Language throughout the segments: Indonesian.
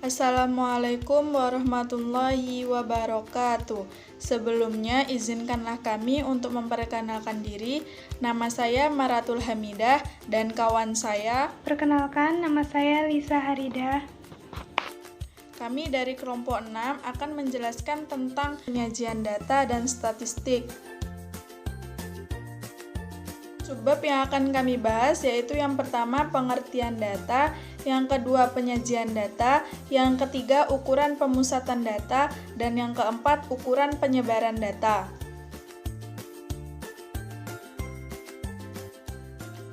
Assalamualaikum warahmatullahi wabarakatuh. Sebelumnya, izinkanlah kami untuk memperkenalkan diri. Nama saya Maratul Hamidah dan kawan saya. Perkenalkan, nama saya Lisa Haridah. Kami dari kelompok 6 akan menjelaskan tentang penyajian data dan statistik. Subbab yang akan kami bahas yaitu yang pertama pengertian data, yang kedua penyajian data, yang ketiga ukuran pemusatan data, dan yang keempat ukuran penyebaran data.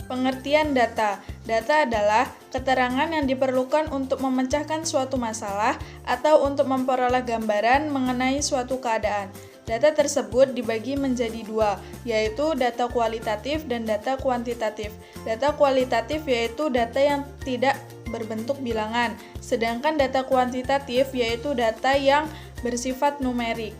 Pengertian data. Data adalah keterangan yang diperlukan untuk memecahkan suatu masalah atau untuk memperoleh gambaran mengenai suatu keadaan. Data tersebut dibagi menjadi dua, yaitu data kualitatif dan data kuantitatif. Data kualitatif yaitu data yang tidak berbentuk bilangan, sedangkan data kuantitatif yaitu data yang bersifat numerik.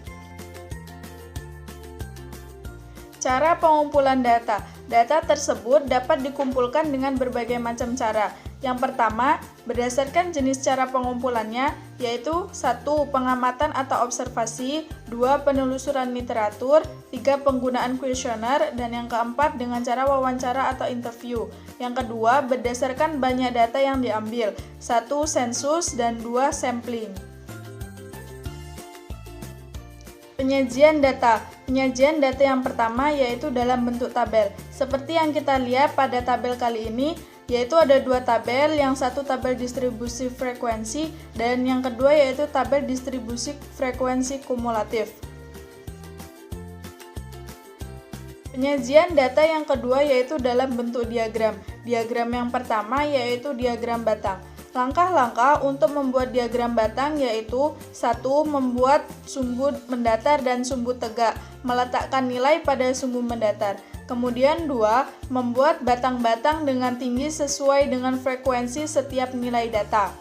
Cara pengumpulan data. Data tersebut dapat dikumpulkan dengan berbagai macam cara. Yang pertama, berdasarkan jenis cara pengumpulannya, yaitu 1. Pengamatan atau observasi, 2. Penelusuran literatur, 3. Penggunaan kuesioner, dan yang keempat dengan cara wawancara atau interview. Yang kedua, berdasarkan banyak data yang diambil, 1. Sensus, dan 2. Sampling. Penyajian data. Penyajian data yang pertama yaitu dalam bentuk tabel. Seperti yang kita lihat pada tabel kali ini, yaitu ada dua tabel, yang satu tabel distribusi frekuensi dan yang kedua yaitu tabel distribusi frekuensi kumulatif. Penyajian data yang kedua yaitu dalam bentuk diagram. Diagram yang pertama yaitu diagram batang. Langkah-langkah untuk membuat diagram batang yaitu 1. Membuat sumbu mendatar dan sumbu tegak, meletakkan nilai pada sumbu mendatar. Kemudian 2. Membuat batang-batang dengan tinggi sesuai dengan frekuensi setiap nilai data.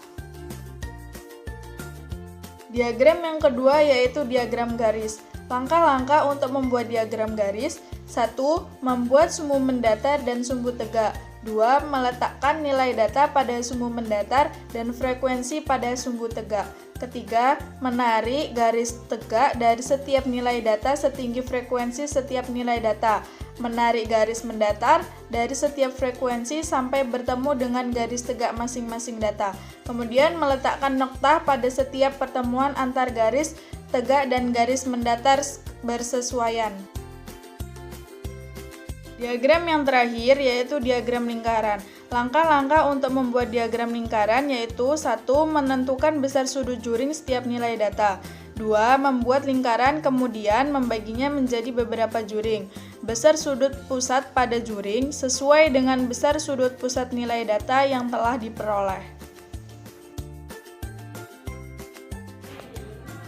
Diagram yang kedua yaitu diagram garis. Langkah-langkah untuk membuat diagram garis: 1. Membuat sumbu mendatar dan sumbu tegak. 2. Meletakkan nilai data pada sumbu mendatar dan frekuensi pada sumbu tegak. Ketiga, menarik garis tegak dari setiap nilai data setinggi frekuensi setiap nilai data. Menarik garis mendatar dari setiap frekuensi sampai bertemu dengan garis tegak masing-masing data. Kemudian meletakkan noktah pada setiap pertemuan antar garis tegak dan garis mendatar bersesuaian. Diagram yang terakhir yaitu diagram lingkaran. Langkah-langkah untuk membuat diagram lingkaran yaitu 1. Menentukan besar sudut juring setiap nilai data. 2. Membuat lingkaran kemudian membaginya menjadi beberapa juring. Besar sudut pusat pada juring sesuai dengan besar sudut pusat nilai data yang telah diperoleh.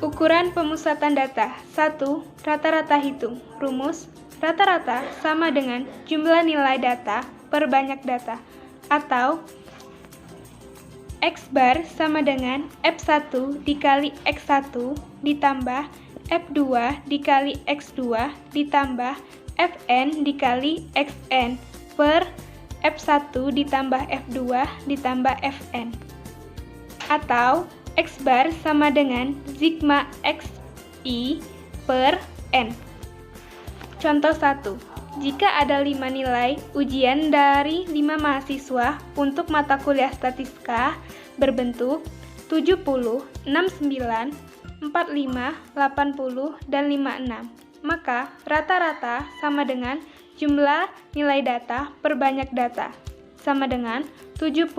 Ukuran pemusatan data. 1. Rata-rata hitung. Rumus: rata-rata sama dengan jumlah nilai data per banyak data, atau X bar sama dengan F1 dikali X1 ditambah F2 dikali X2 ditambah Fn dikali Xn per F1 ditambah F2 ditambah Fn, atau X bar sama dengan sigma Xi per N. Contoh 1. Jika ada 5 nilai ujian dari 5 mahasiswa untuk mata kuliah statistika berbentuk 70, 69, 45, 80, dan 56, maka rata-rata sama dengan jumlah nilai data per banyak data, sama dengan 70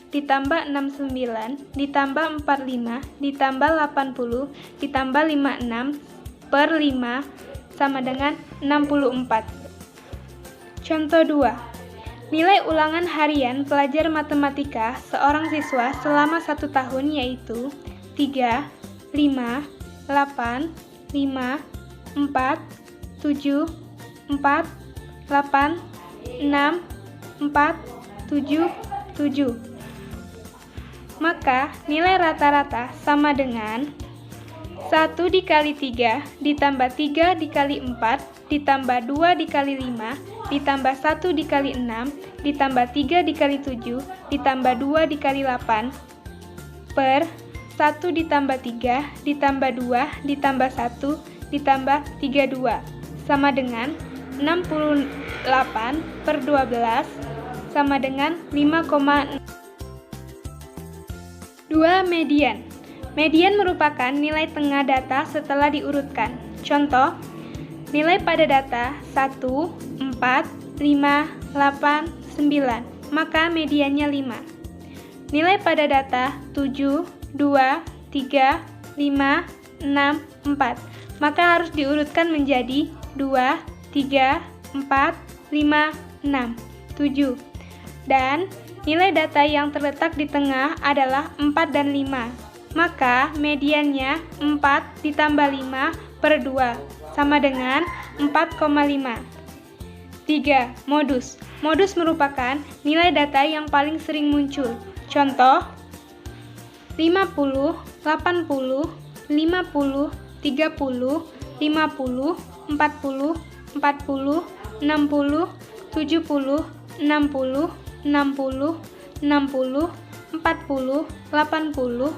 ditambah 69 ditambah 45 ditambah 80 ditambah 56 per 5 sama dengan 64. Contoh 2. Nilai ulangan harian pelajar matematika seorang siswa selama 1 tahun yaitu 3, 5, 8, 5, 4, 7, 4, 8, 6, 4, 7, 7. Maka nilai rata-rata sama dengan 1 dikali 3 ditambah 3 dikali 4 ditambah 2 dikali 5 ditambah 1 dikali 6 ditambah 3 dikali 7 ditambah 2 dikali 8 per 1 ditambah 3 ditambah 2 ditambah 1 ditambah 32 sama dengan 68 per 12 sama dengan 5,6. 2. Median. Median merupakan nilai tengah data setelah diurutkan. Contoh, nilai pada data 1, 4, 5, 8, 9, maka mediannya 5. Nilai pada data 7, 2, 3, 5, 6, 4, maka harus diurutkan menjadi 2, 3, 4, 5, 6, 7. Dan nilai data yang terletak di tengah adalah 4 dan 5. Maka mediannya 4 ditambah 5 per 2 sama dengan 4,5. 3. Modus. Modus merupakan nilai data yang paling sering muncul. Contoh, 50, 80, 50, 30, 50, 40, 40, 60, 70, 60, 60, 60, 40, 80,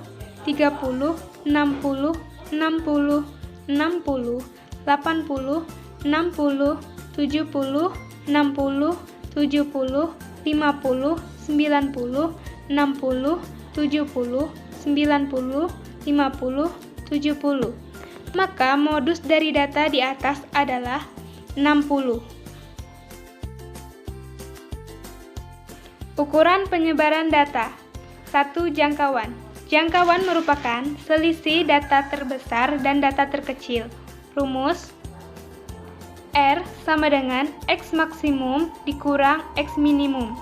30, 60, 60, 60, 80, 60, 70, 60, 70, 50, 90, 60, 70, 90, 50, 70. Maka modus dari data di atas adalah 60. Ukuran penyebaran data. 1. Jangkauan. Jangkauan merupakan selisih data terbesar dan data terkecil. Rumus R sama dengan X maksimum dikurang X minimum.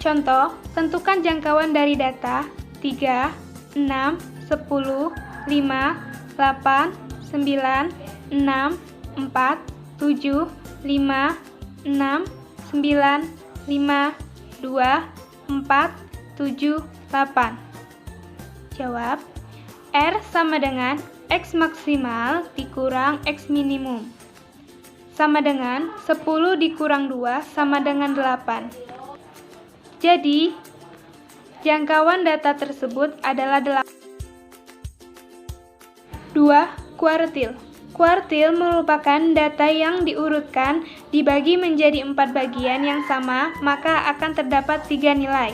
Contoh, tentukan jangkauan dari data 3, 6, 10, 5, 8, 9, 6, 4, 7, 5, 6, 9, 5, 2, 4, 7, 8. Jawab, R sama dengan X maksimal dikurang X minimum. Sama dengan 10 dikurang 2 sama dengan 8. Jadi, jangkauan data tersebut adalah 8. 2. Kuartil. Kuartil merupakan data yang diurutkan dibagi menjadi 4 bagian yang sama, maka akan terdapat 3 nilai.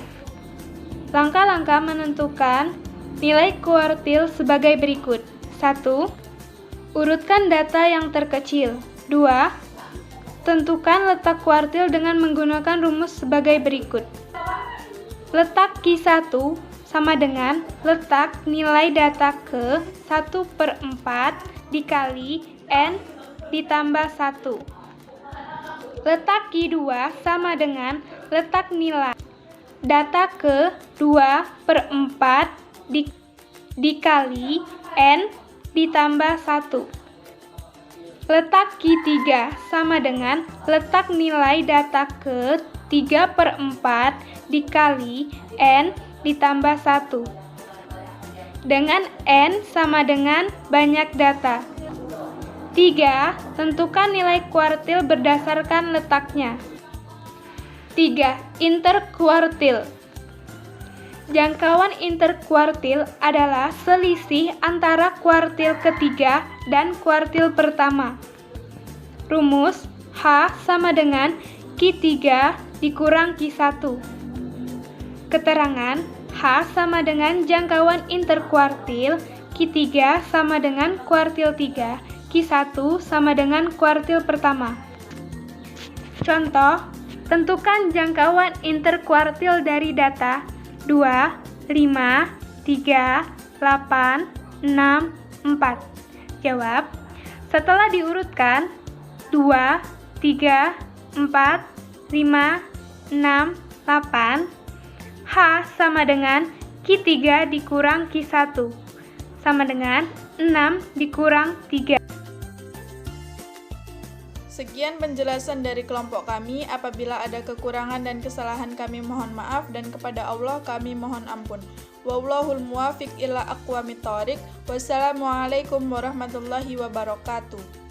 Langkah-langkah menentukan nilai kuartil sebagai berikut. 1. Urutkan data yang terkecil. 2. Tentukan letak kuartil dengan menggunakan rumus sebagai berikut. Letak Q1 sama dengan letak nilai data ke 1/4 dikali N ditambah 1. Letak Q2 sama dengan letak nilai data ke 2/4 dikali N ditambah 1. Letak Q3 sama dengan letak nilai data ke 3/4 dikali N ditambah 1. Dengan N sama dengan banyak data. 3. Tentukan nilai kuartil berdasarkan letaknya. 3. Interkuartil. Jangkauan interkuartil adalah selisih antara kuartil ketiga dan kuartil pertama. Rumus H sama dengan Q3 dikurang Q1. Keterangan H sama dengan jangkauan interkuartil, Q3 sama dengan kuartil 3, Q1 sama dengan kuartil pertama. Contoh, tentukan jangkauan interkuartil dari data 2, 5, 3, 8, 6, 4. Jawab, setelah diurutkan 2, 3, 4, 5, 6, 8, H sama dengan Q3 dikurang Q1 sama dengan 6 dikurang 3. Sekian penjelasan dari kelompok kami. Apabila ada kekurangan dan kesalahan kami mohon maaf, dan kepada Allah kami mohon ampun. Wallahul muwaffiq ila aqwamit thoriq. Wassalamualaikum warahmatullahi wabarakatuh.